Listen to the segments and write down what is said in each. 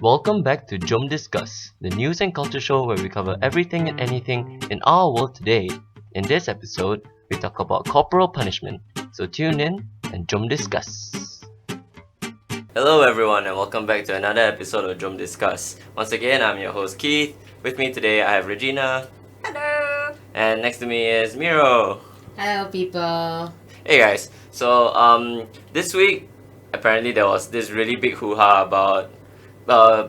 Welcome back to Jom Discuss, the news and culture show where we cover everything and anything in our world today. In this episode, we talk about corporal punishment. So tune in and Jom Discuss. Hello everyone and welcome back to another episode of Jom Discuss. Once again, I'm your host Keith. With me today I have Regina. Hello! And next to me is Miro. Hello people! Hey guys, so this week apparently there was this really big hoo-ha about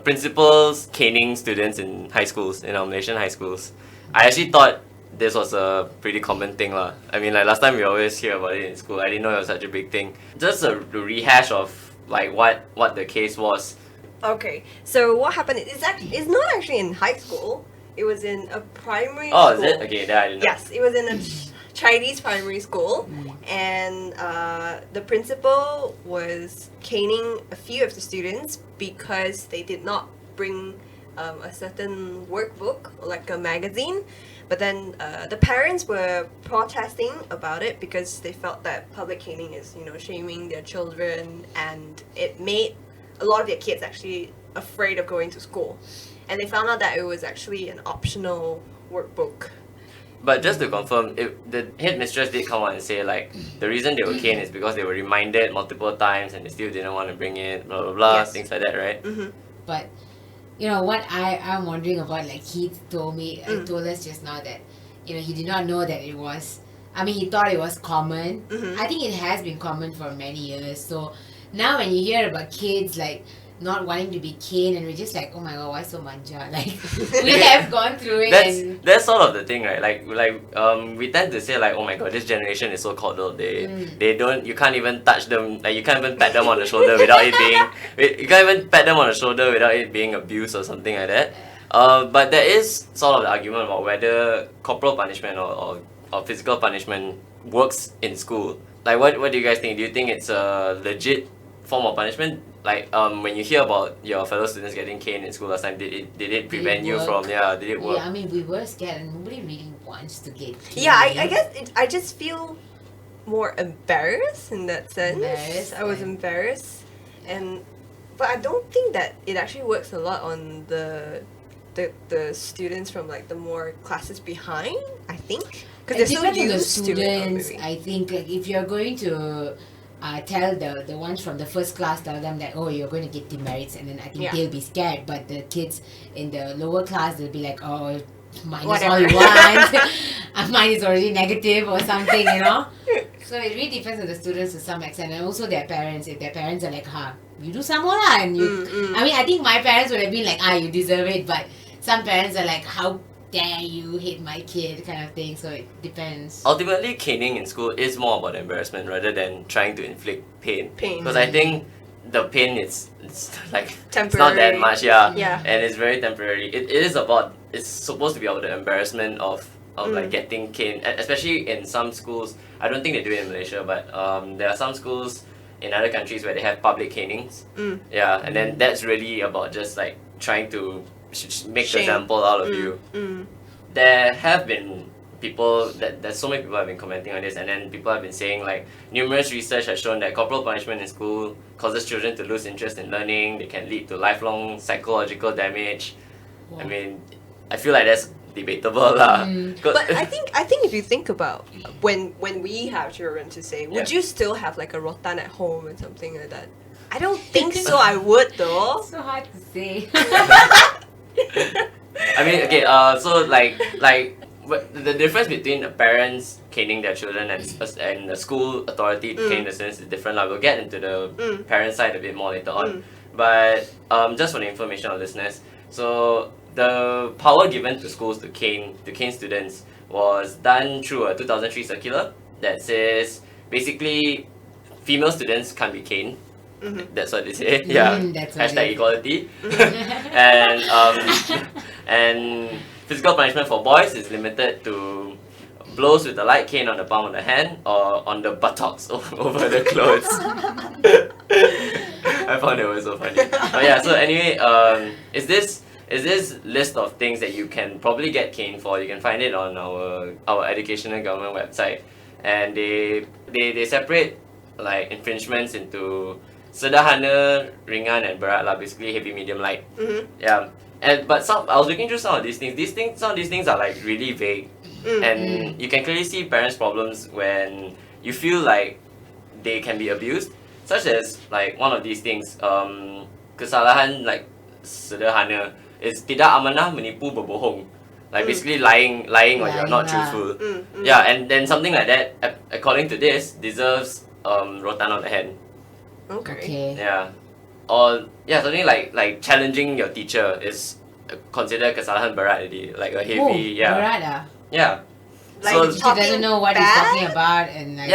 principals caning students in high schools, in our Malaysian high schools. I actually thought this was a pretty common thing lah. I mean, like last time we always hear about it in school. I didn't know it was such a big thing. Just a rehash of like what the case was. Okay, so what happened is it's not actually in high school. It was in a primary Oh, school. is it? Okay, that I didn't know. Yes, it was in a Chinese primary school, and the principal was caning a few of the students because they did not bring a certain workbook or like a magazine. But then the parents were protesting about it because they felt that public caning is, shaming their children, and it made a lot of their kids actually afraid of going to school. And they found out that it was actually an optional workbook. But just to confirm, the headmistress did come out and say like the reason they were caned is because they were reminded multiple times and they still didn't want to bring it, blah blah blah, Yes. things like that, right? Mm-hmm. But what I'm wondering about, like Keith told us just now that he did not know that it was, he thought it was common. I think it has been common for many years. So now when you hear about kids like not wanting to be caned, and we're just like, oh my god, why so manja? Like we have gone through it. That's sort of the thing, right? Like we tend to say like, oh my god, this generation is so coddled. They don't, you can't even touch them, like you can't even pat them on the shoulder without it being you can't even pat them on the shoulder without it being abuse or something like that. But there is sort of the argument about whether corporal punishment or physical punishment works in school. Like what do you guys think? Do you think it's a legit form of punishment? Like when you hear about your fellow students getting caned in school last time, did it prevent you from did it work? Yeah, we were scared and nobody really wants to get caned. Yeah, I guess I just feel more embarrassed in that sense. I was embarrassed, but I don't think that it actually works a lot on the students from like the more classes behind. I think because they're so used to it. I think like, if you're going to tell the ones from the first class, tell them that you're going to get demerits, and then I think they'll be scared. But the kids in the lower class, they'll be like, oh, mine is all you want. Mine is already negative or something, So it really depends on the students to some extent, and also their parents. If their parents are like, you do some more lah, and you. I think my parents would have been like, you deserve it, but some parents are like, how dare you hit my kid, kind of thing. So it depends. Ultimately, caning in school is more about embarrassment rather than trying to inflict pain. Because I Mm-hmm. think the pain it's like Temporary. it's not that much, yeah. Yeah. And it's very temporary. It's supposed to be about the embarrassment of like getting caned, especially in some schools. I don't think they do it in Malaysia, but there are some schools in other countries where they have public canings. Yeah, and then that's really about just like trying to make the example out of you. There have been people that so many people have been commenting on this, and then people have been saying like numerous research has shown that corporal punishment in school causes children to lose interest in learning. They can lead to lifelong psychological damage. Wow. I mean, I feel like that's debatable lah. But I think if you think about when we have children to say, would you still have like a rotan at home and something like that? I don't think so. I would though. So hard to say. I mean, okay, so like the difference between the parents caning their children and the school authority caning the students is different. We'll get into the parent side a bit more later on. But just for the information of listeners, so the power given to schools to cane students was done through a 2003 circular that says basically female students can't be caned. That's what they say. That's what Hashtag equality. And physical punishment for boys is limited to blows with a light cane on the palm of the hand or on the buttocks over the clothes. I found it was so funny. But yeah, so anyway, is this list of things that you can probably get caned for. You can find it on our educational government website, and they separate like infringements into sederhana, ringan and berat lah, basically heavy, medium, light. Yeah. But I was looking through some of these things. Some of these things are like really vague. And you can clearly see parents' problems when you feel like they can be abused, such as like one of these things, kesalahan like sederhana is tidak amanah, menipu, berbohong, like basically lying when you're not truthful. Yeah, and then something like that, according to this, deserves rotan on the head. Okay. Yeah, or something like challenging your teacher is considered kesalahan berat already, like a heavy. Berat ah? Yeah. Like So Teacher doesn't know what he's talking about, and like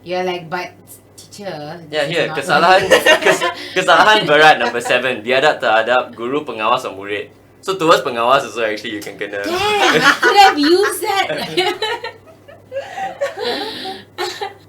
you're like, but teacher. Yeah, here kesalahan berat number 7, biadab terhadap guru, pengawas, dan murid. So towards pengawas also actually you can kena. Damn, I could have used that.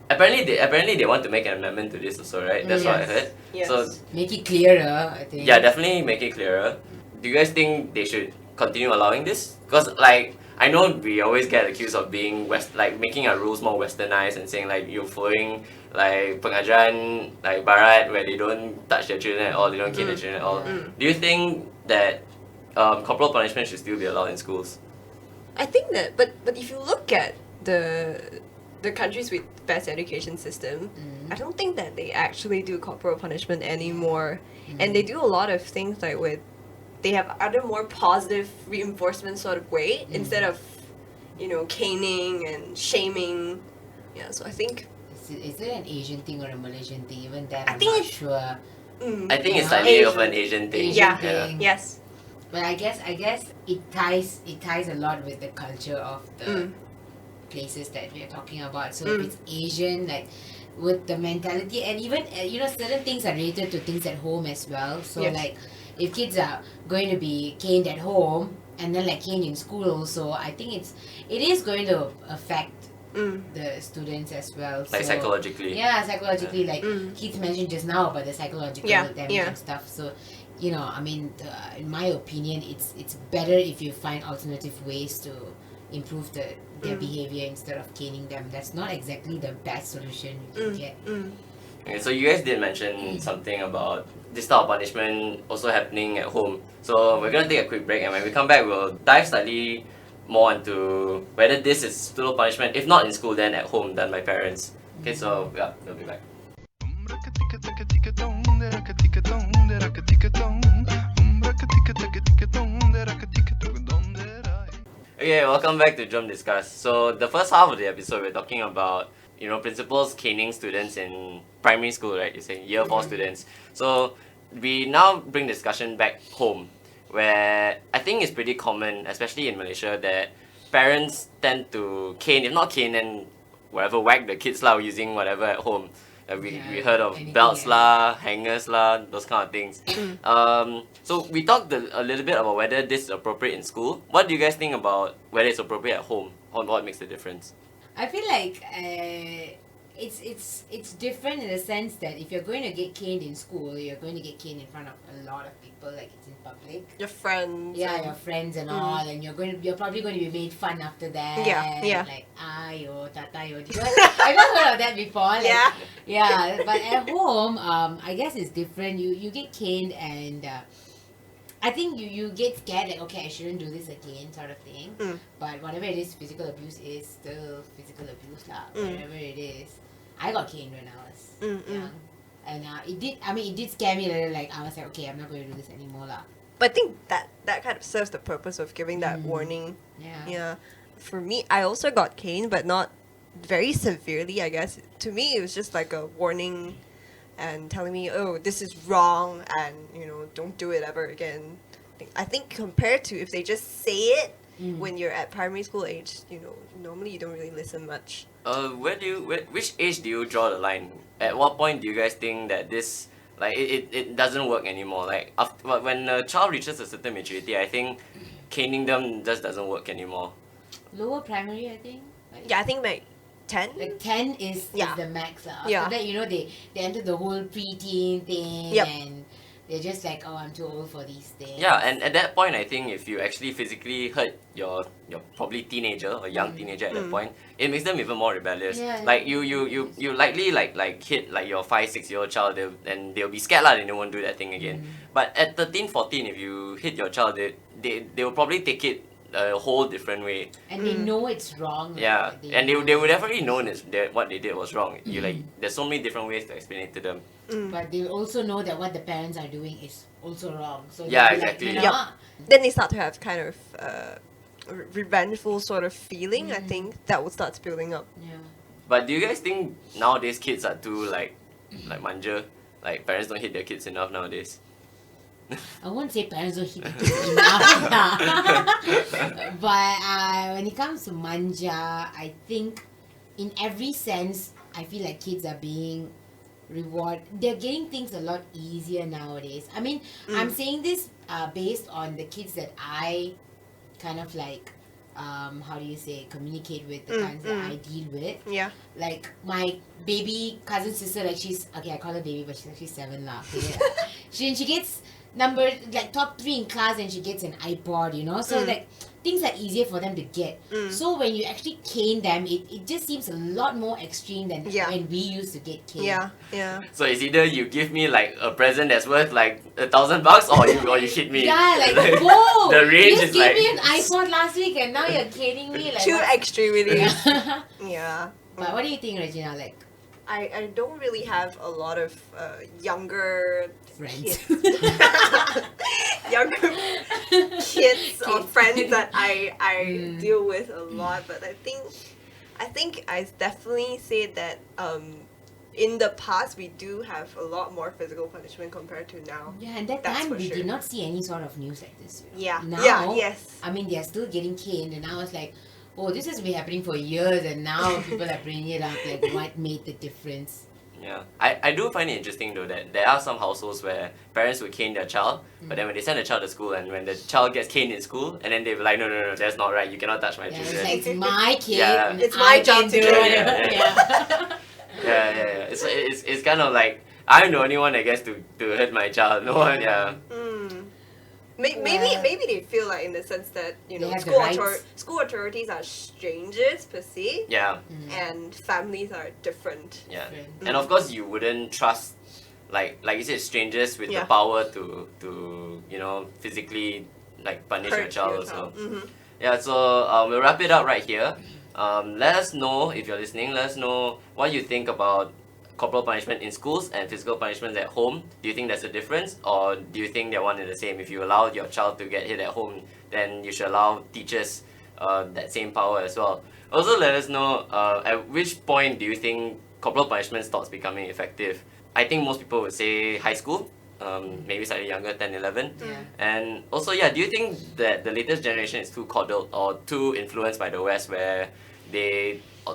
Apparently they want to make an amendment to this also, right? That's what I heard. Yes. So Make it clearer, I think. yeah, definitely make it clearer. Do you guys think they should continue allowing this? Because like I know we always get accused of being making our rules more westernized and saying like you're following like pengajaran like barat where they don't touch their children at all, they don't cane their children at all. Do you think that corporal punishment should still be allowed in schools? I think that, but if you look at the countries with best education system, I don't think that they actually do corporal punishment anymore, and they do a lot of things like they have other more positive reinforcement sort of way instead of caning and shaming. Yeah, so I think Is it an Asian thing or a Malaysian thing? Even that, I'm think not it's- sure. I think it's Yeah. slightly of an Asian thing. Asian Yeah. thing. yes. But I guess it ties a lot with the culture of the places that we are talking about. So if it's Asian, like with the mentality, and even certain things are related to things at home as well. So Yes. like if kids are going to be caned at home and then like caned in school also, I think it is going to affect the students as well. Like So, psychologically. yeah, psychologically, like Keith mentioned just now about the psychological damage yeah. and stuff. So, I mean, in my opinion, it's better if you find alternative ways to improve their behavior instead of caning them. That's not exactly the best solution you can get. Okay, so you guys did mention something about this type of punishment also happening at home. So we're gonna take a quick break, and when we come back, we'll dive slightly more into whether this is still punishment, if not in school, then at home done by parents. Okay, so yeah, we'll be back. Okay, welcome back to Jom Discuss. So the first half of the episode, we're talking about principals caning students in primary school, right? You're saying year 4 students. So we now bring discussion back home, where I think it's pretty common, especially in Malaysia, that parents tend to cane, if not cane, then whatever, whack the kids lah using whatever at home. We heard of anything, belts lah, hangers lah, those kind of things. So we talked a little bit about whether this is appropriate in school. What do you guys think about whether it's appropriate at home? On what makes the difference? I feel like it's different in the sense that if you're going to get caned in school, you're going to get caned in front of a lot of people, like it's in public. Your friends. Yeah, your friends and all, and you're probably going to be made fun after that. Yeah. Like ayo, tatayo. I've not heard of that before. Like, Yeah. Yeah, but at home, I guess it's different. You get caned, and I think you get scared, like, okay, I shouldn't do this again, sort of thing. But whatever it is, physical abuse is still physical abuse lah. Whatever it is, I got caned when I was young, and it did scare me a little. Like I was like, okay, I'm not going to do this anymore lah. But I think that kind of serves the purpose of giving that warning. Yeah. Yeah. For me, I also got caned, but not very severely, I guess. To me, it was just like a warning and telling me, oh, this is wrong, and don't do it ever again. I think compared to if they just say it when you're at primary school age, normally you don't really listen much. Which age do you draw the line? At what point do you guys think that this it doesn't work anymore? Like when a child reaches a certain maturity, I think caning them just doesn't work anymore. Lower primary, I think. Yeah, I think like 10. Like 10 is Yeah. the max. After Yeah. that, they enter the whole preteen thing, Yep. and They're just like, oh, I'm too old for these things. Yeah, and at that point, I think if you actually physically hurt your probably teenager or young teenager at that point, it makes them even more rebellious. Yeah. Like you likely like hit like your 5-6-year-old child, and they'll be scared lah, and they won't do that thing again. But at 13-14, if you hit your child, they will probably take it a whole different way. And they know it's wrong. Like, Yeah, and they would definitely know that what they did was wrong. You like, there's so many different ways to explain it to them. But they also know that what the parents are doing is also wrong. So Yeah, they'll be exactly. Like, you know, Yep. Then they start to have kind of revengeful sort of feeling. I think that will start building up. Yeah. But do you guys think nowadays kids are too like manja? Like parents don't hit their kids enough nowadays? I won't say parents don't hit the kids enough. Lah. But when it comes to manja, I think in every sense, I feel like kids are being they're getting things a lot easier nowadays. I mean, I'm saying this based on the kids that I kind of like, how do you say, communicate with, the kinds that I deal with. Yeah. Like my baby cousin sister, like she's, okay, I call her baby, but she's actually 7 lah. Okay? she gets like top 3 in class, and she gets an iPod, you know. So like things are easier for them to get. So when you actually cane them, it just seems a lot more extreme than when we used to get caned. Yeah, yeah. So it's either you give me like a present that's worth like $1,000, or you hit me. Yeah, like whoa! The range you is just like gave me an iPod last week, and now you're caning me. Like Too what? extreme, really. Yeah. Yeah. But what do you think, Regina? Like I don't really have a lot of younger friends. younger kids or friends that I deal with a lot, but I think I definitely say that in the past we do have a lot more physical punishment compared to now. Yeah, and that That's time for we sure. did not see any sort of news like this. You know? Yeah. Now, Yeah, yes. I mean, they are still getting caned, and I was like, oh, this has been happening for years, and now people are bringing it up. Like, what made the difference? Yeah, I do find it interesting though that there are some households where parents would cane their child, but then when they send the child to school, and when the child gets caned in school, and then they're like, no, that's not right. You cannot touch my Yeah, children. it's like, it's my kid. Yeah. And It's my I job can to do do it. whatever. Yeah. Yeah. It's kind of like I'm the only one that gets to hurt my child. No one, yeah. Maybe they feel like in the sense that They have the rights. school authorities are strangers per se, Yeah, and families are different. yeah. Different. And of course, you wouldn't trust, like you said, strangers with the Yeah. power to physically like punish your Hurt child your also. child. Mhm. Yeah, so we'll wrap it up right here. Let us know, if you're listening, let us know what you think about corporal punishment in schools and physical punishment at home. Do you think there's a difference, or do you think they're one and the same? If you allow your child to get hit at home, then you should allow teachers that same power as well. Also, let us know at which point do you think corporal punishment stops becoming effective. I think most people would say high school. Maybe slightly younger, 10, 11. Yeah. And also, yeah, do you think that the latest generation is too coddled or too influenced by the West, where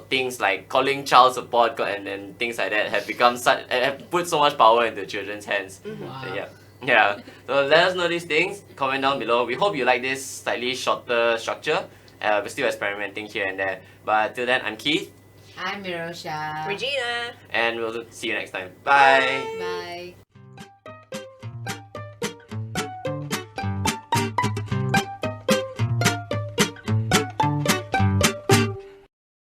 things like calling child support and things like that have become have put so much power into children's hands? Wow. Yeah. So let us know these things. Comment down below. We hope you like this slightly shorter structure. We're still experimenting here and there. But till then, I'm Keith, I'm Mirosha. Regina. and we'll see you next time. Bye. Bye.